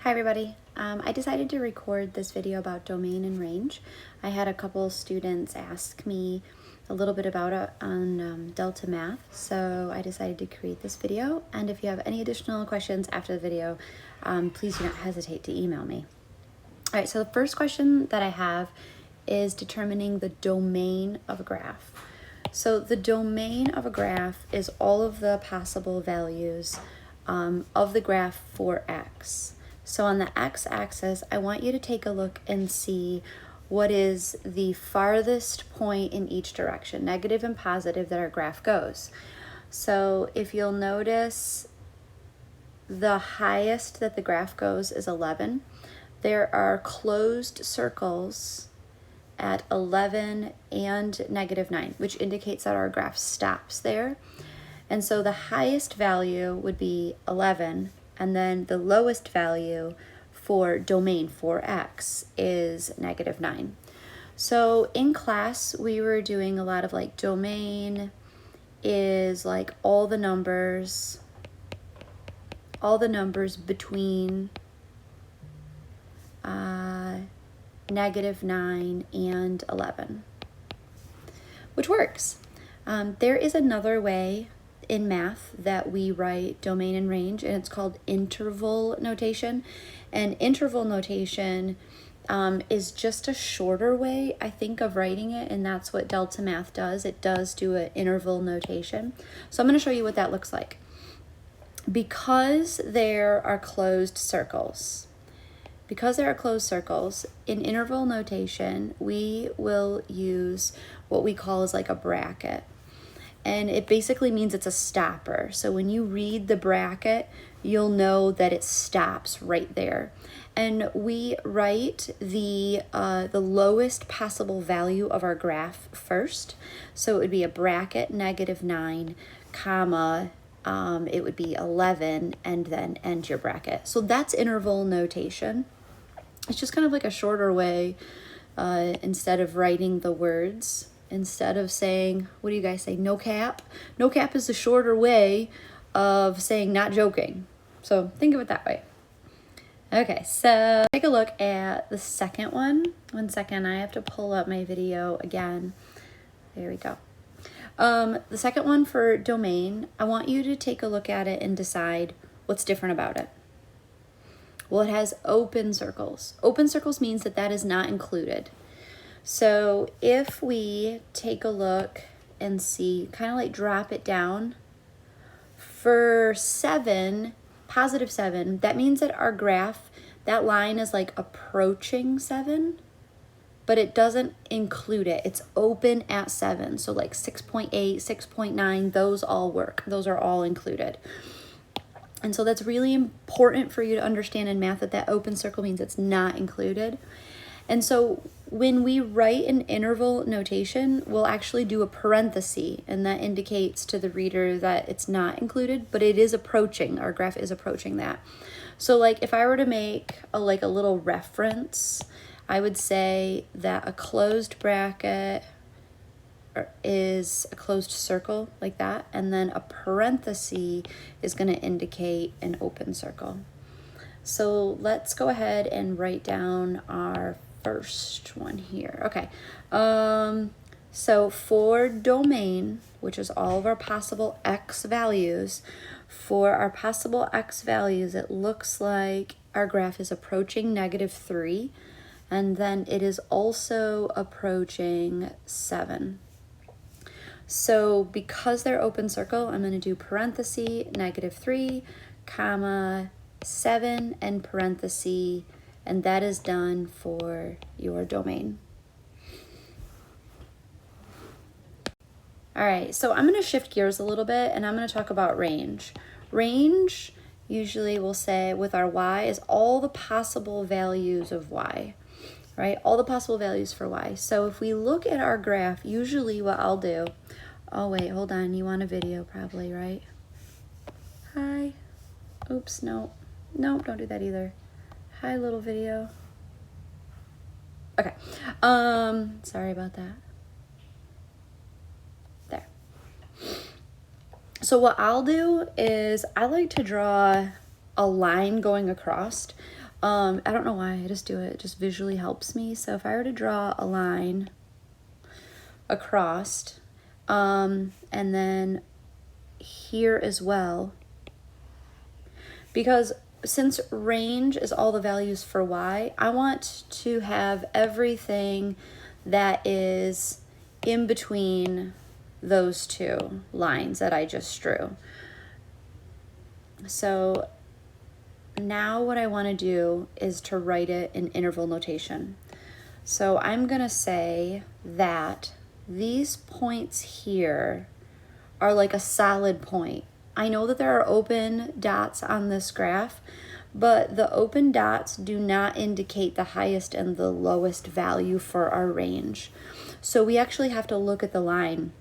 Hi everybody. I decided to record this video about domain and range. I had a couple students ask me a little bit about it on Delta Math, so I decided to create this video. And if you have any additional questions after the video, please do not hesitate to email me. All right, so the first question that I have is determining the domain of a graph. So the domain of a graph is all of the possible values of the graph for x. So on the x-axis, I want you to take a look and see what is the farthest point in each direction, negative and positive, that our graph goes. So if you'll notice, the highest that the graph goes is 11. There are closed circles at 11 and -9, which indicates that our graph stops there. And so the highest value would be 11, and then the lowest value for domain for x is -9. So in class, we were doing a lot of like domain is like all the numbers between -9 and 11, which works. There is another way in math that we write domain and range, and it's called interval notation. And interval notation is just a shorter way, I think, of writing it, and that's what Delta Math does. It does do an interval notation. So I'm going to show you what that looks like. Because there are closed circles, in interval notation, we will use what we call as like a bracket. And it basically means it's a stopper. So when you read the bracket, you'll know that it stops right there. And we write the lowest possible value of our graph first. So it would be a bracket -9, comma, it would be 11, and then end your bracket. So that's interval notation. It's just kind of like a shorter way, instead of writing the words. Instead of saying, what do you guys say, no cap? No cap is the shorter way of saying not joking. So think of it that way. Okay, so take a look at the second one. 1 second, I have to pull up my video again. There we go. The second one for domain, I want you to take a look at it and decide what's different about it. Well, it has open circles. Open circles means that that is not included. So if we take a look and see, kind of like drop it down, for 7, +7, that means that our graph, that line is like approaching 7, but it doesn't include it. It's open at 7. So like 6.8, 6.9, those all work. Those are all included. And so that's really important for you to understand in math, that that open circle means it's not included. And so when we write an interval notation, we'll actually do a parenthesis, and that indicates to the reader that it's not included, but it is approaching. Our graph is approaching that. So like if I were to make a little reference, I would say that a closed bracket is a closed circle like that, and then a parenthesis is going to indicate an open circle. So let's go ahead and write down our first one here. Okay, so for domain, which is all of our possible x values, for our possible x values, it looks like our graph is approaching -3, and then it is also approaching 7. So because they're open circle, I'm going to do parenthesis, -3, comma, 7, and parenthesis, and that is done for your domain. All right, so I'm going to shift gears a little bit, and I'm going to talk about range. Range, usually we'll say with our y, is all the possible values of y, right? All the possible values for y. So if we look at our graph, usually what I'll do, oh wait, hold on, you want a video probably, right? Hi. Oops, no, don't do that either. Hi, little video. Okay, sorry about that. There. So what I'll do is I like to draw a line going across. I don't know why, I just do it. It just visually helps me. So if I were to draw a line across, and then here as well, because since range is all the values for y, I want to have everything that is in between those two lines that I just drew. So now what I want to do is to write it in interval notation. So I'm going to say that these points here are like a solid point. I know that there are open dots on this graph, but the open dots do not indicate the highest and the lowest value for our range. So we actually have to look at the line.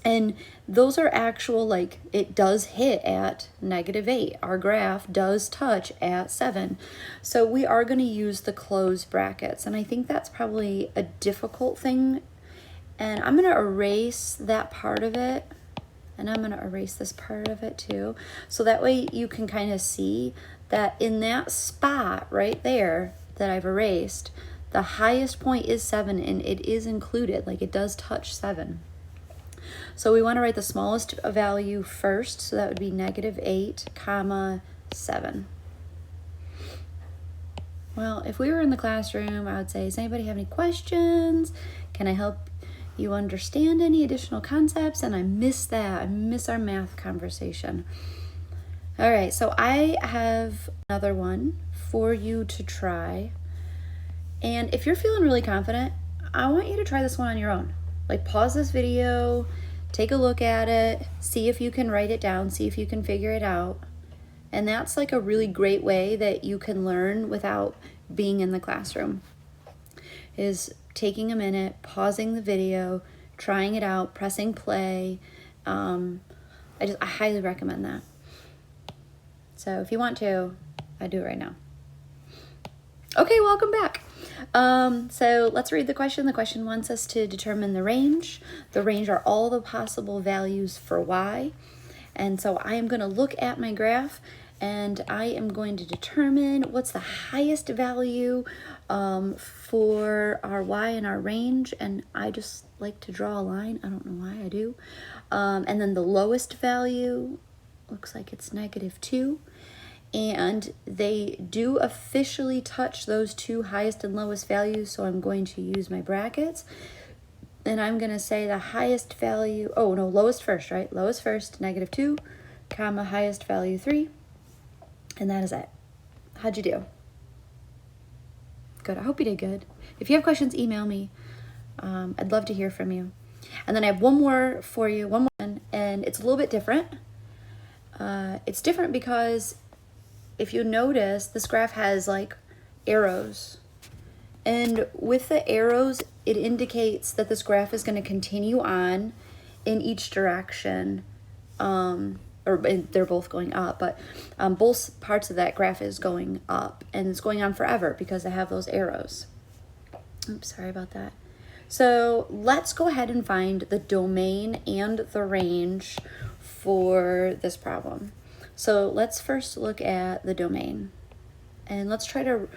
And those are actual, like, it does hit at -8. Our graph does touch at 7. So we are going to use the closed brackets. And I think that's probably a difficult thing. And I'm going to erase that part of it. And I'm going to erase this part of it too. So that way you can kind of see that in that spot right there that I've erased, the highest point is 7 and it is included, like it does touch 7. So we want to write the smallest value first, so that would be -8, comma 7. Well, if we were in the classroom, I would say, does anybody have any questions? Can I help you understand any additional concepts? And I miss that. I miss our math conversation. All right, so I have another one for you to try. And if you're feeling really confident, I want you to try this one on your own. Like, pause this video, take a look at it, see if you can write it down, see if you can figure it out. And that's like a really great way that you can learn without being in the classroom, is taking a minute, pausing the video, trying it out, pressing play. I highly recommend that. So if you want to, I do it right now. Okay, welcome back. So let's read the question. The question wants us to determine the range. The range are all the possible values for y. And so I am going to look at my graph and I am going to determine what's the highest value for our y in our range. And I just like to draw a line. I don't know why I do. And then the lowest value looks like it's -2. And they do officially touch those two highest and lowest values, so I'm going to use my brackets. And I'm going to say the highest value, oh no, lowest first, right? Lowest first, -2, comma, highest value 3. And that is it. How'd you do? Good, I hope you did good. If you have questions, email me. I'd love to hear from you. And then I have one more for you, one more, and it's a little bit different. It's different because if you notice, this graph has like arrows. And with the arrows, it indicates that this graph is going to continue on in each direction. Or they're both going up, but both parts of that graph is going up. And it's going on forever because I have those arrows. Oops, sorry about that. So let's go ahead and find the domain and the range for this problem. So let's first look at the domain and let's try to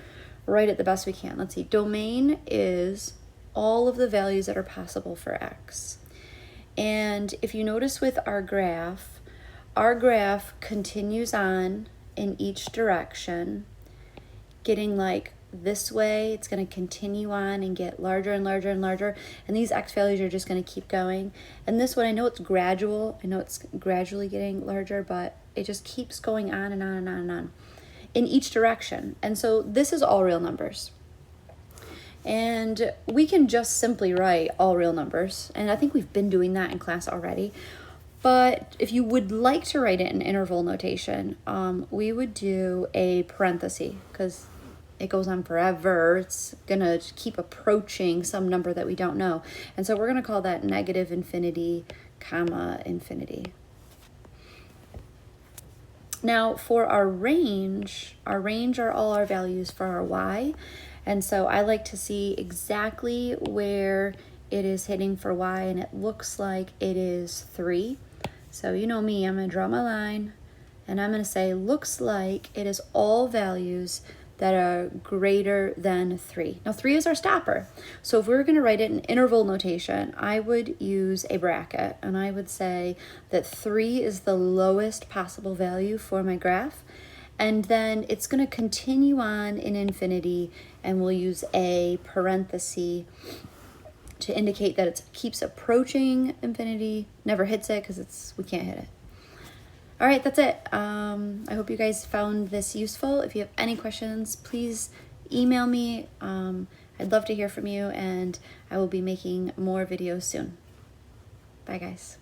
write it the best we can. Let's see, domain is all of the values that are possible for x. And if you notice with our graph continues on in each direction, getting like this way. It's going to continue on and get larger and larger and larger. And these x values are just going to keep going. And this one, I know it's gradual. I know it's gradually getting larger, but it just keeps going on and on and on and on in each direction. And so this is all real numbers. And we can just simply write all real numbers. And I think we've been doing that in class already. But if you would like to write it in interval notation, we would do a parenthesis because it goes on forever. It's going to keep approaching some number that we don't know. And so we're going to call that -infinity, comma, infinity. Now for our range are all our values for our y. And so I like to see exactly where it is hitting for y, and it looks like it is 3. So you know me, I'm going to draw my line, and I'm going to say looks like it is all values that are greater than 3. Now 3 is our stopper. So if we were going to write it in interval notation, I would use a bracket, and I would say that 3 is the lowest possible value for my graph. And then it's going to continue on in infinity, and we'll use a parenthesis to indicate that it keeps approaching infinity, never hits it because we can't hit it. All right, that's it. I hope you guys found this useful. If you have any questions, please email me. I'd love to hear from you, and I will be making more videos soon. Bye, guys.